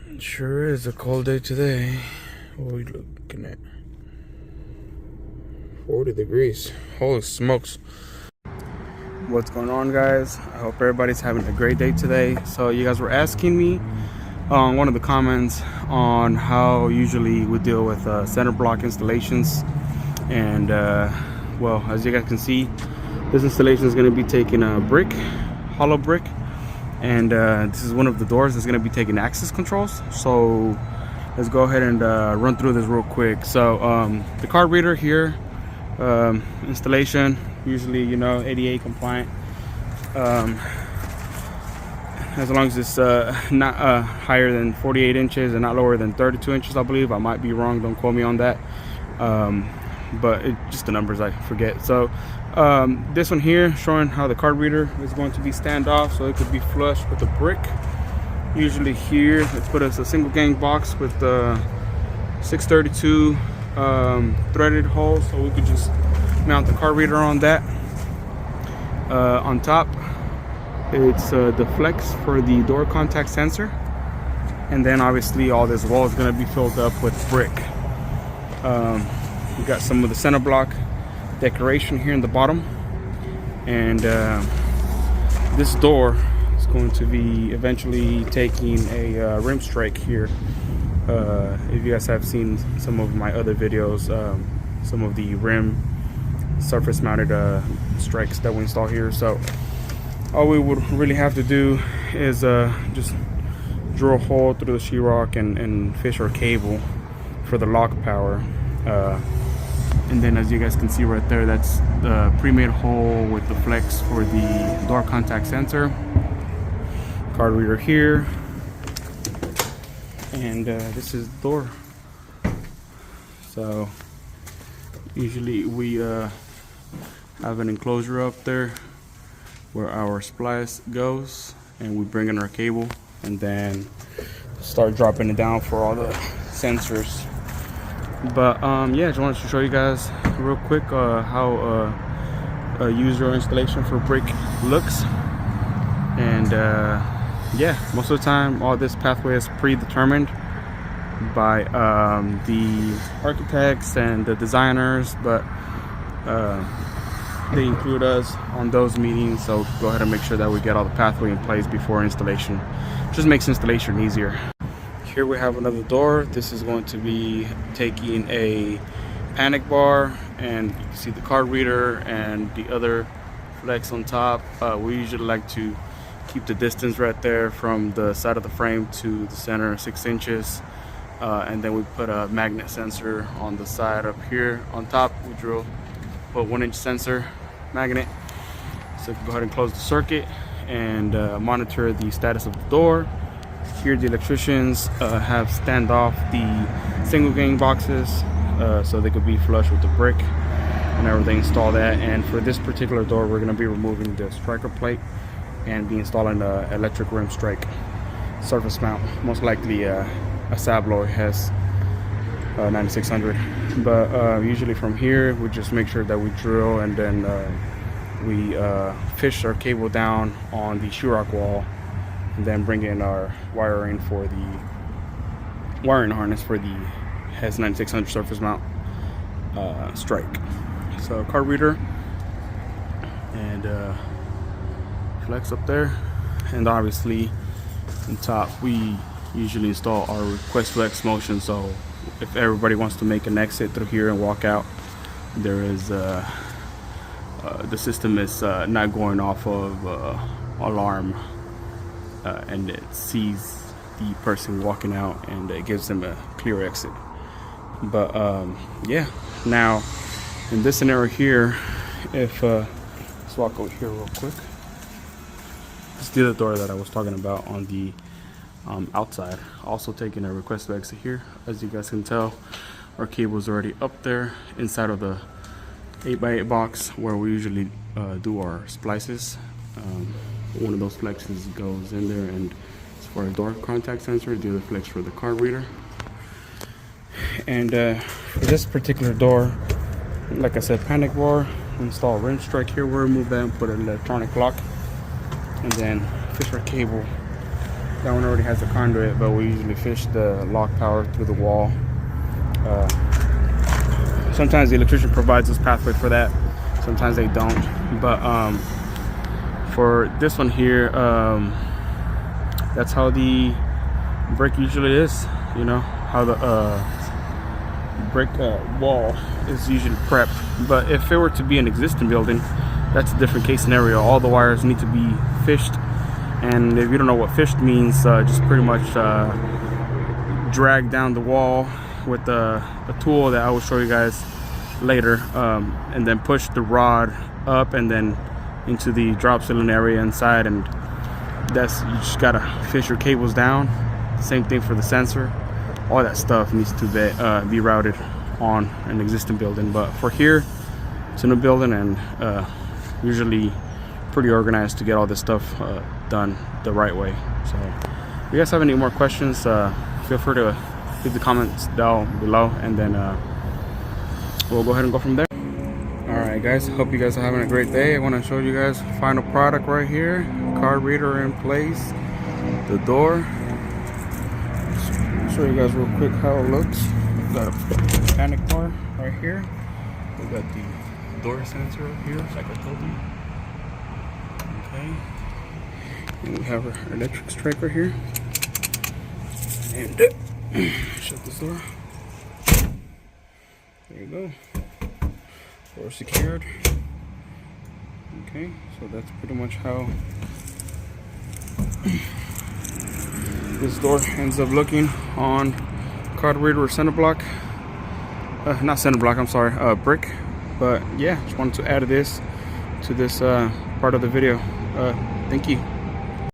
It sure is a cold day today. What are we looking at? 40 degrees. Holy smokes. What's going on, guys? I hope everybody's having a great day today. So you guys were asking me on one of the comments on how usually we deal with center block installations. And well, as you guys can see, this installation is going to be taking a brick, hollow brick, and this is one of the doors that's going to be taking access controls. So let's go ahead and run through this real quick. So the card reader here, installation, usually, you know, ADA compliant, as long as it's not higher than 48 inches and not lower than 32 inches, I believe. I might be wrong, don't quote me on that, but just the numbers I forget. So this one here showing how the card reader is going to be standoff, so it could be flush with the brick. Usually here they put us a single gang box with the 632 threaded hole, so we could just mount the card reader on that. On top it's the flex for the door contact sensor, and then obviously all this wall is going to be filled up with brick. We got some of the center block decoration here in the bottom, and this door is going to be eventually taking a rim strike here. If you guys have seen some of my other videos, some of the rim surface mounted strikes that we install here. So all we would really have to do is just drill a hole through the sheetrock and fish our cable for the lock power. And then, as you guys can see right there, that's the pre-made hole with the flex for the door contact sensor. Card reader here, and this is the door. So usually we have an enclosure up there where our splice goes, and we bring in our cable and then start dropping it down for all the sensors. But yeah, just wanted to show you guys real quick how a user installation for brick looks. And yeah, most of the time all this pathway is predetermined by the architects and the designers, but they include us on those meetings, so go ahead and make sure that we get all the pathway in place before installation. Just makes installation easier. Here we have another door. This is going to be taking a panic bar, and you can see the card reader and the other flex on top. We usually like to keep the distance right there from the side of the frame to the center, 6 inches. And then we put a magnet sensor on the side up here. On top we put 1-inch sensor magnet, so you can go ahead and close the circuit and monitor the status of the door. Here the electricians have stand off the single gang boxes, so they could be flush with the brick and everything. Install that, and for this particular door we're going to be removing the striker plate and be installing the electric rim strike surface mount, most likely a Sablo has 9600. But usually from here we just make sure that we drill, and then we fish our cable down on the sheetrock wall, and then bring in our wiring for the wiring harness for the HES 9600 surface mount strike. So card reader and flex up there, and obviously on top we usually install our request flex motion, so if everybody wants to make an exit through here and walk out, there is the system is not going off of alarm, and it sees the person walking out and it gives them a clear exit. But yeah, now in this scenario here, if let's walk over here real quick. This is the other door that I was talking about on the outside. Also taking a request to exit here. As you guys can tell, our cable is already up there inside of the 8x8 box where we usually do our splices. One of those flexes goes in there, and it's for a door contact sensor. The other flex for the card reader. And for this particular door, like I said, panic bar, install rim strike here. We'll remove that and put an electronic lock, and then fish our cable That one already has a conduit, but we usually fish the lock power through the wall. Sometimes the electrician provides us pathway for that. Sometimes they don't. But for this one here, that's how the brick usually is. You know how the brick wall is usually prepped. But if it were to be an existing building, that's a different case scenario. All the wires need to be fished, and if you don't know what fished means, just pretty much drag down the wall with a tool that I will show you guys later, and then push the rod up and then into the drop ceiling area inside, and that's, you just gotta fish your cables down. Same thing for the sensor. All that stuff needs to be routed on an existing building, but for here it's a new building, and usually pretty organized to get all this stuff done the right way. So if you guys have any more questions, feel free to leave the comments down below, and then we'll go ahead and go from there. Alright guys, hope you guys are having a great day. I want to show you guys final product right here. Card reader in place, the door. Show you guys real quick how it looks. We've got a panic bar right here. We've got the door sensor up here, like I told you. Okay. And we have our electric striker here. And shut this door. There you go. Door secured. Okay, so that's pretty much how this door ends up looking on card reader or center block. Not center block, I'm sorry, brick. But yeah, just wanted to add this to this part of the video. Thank you.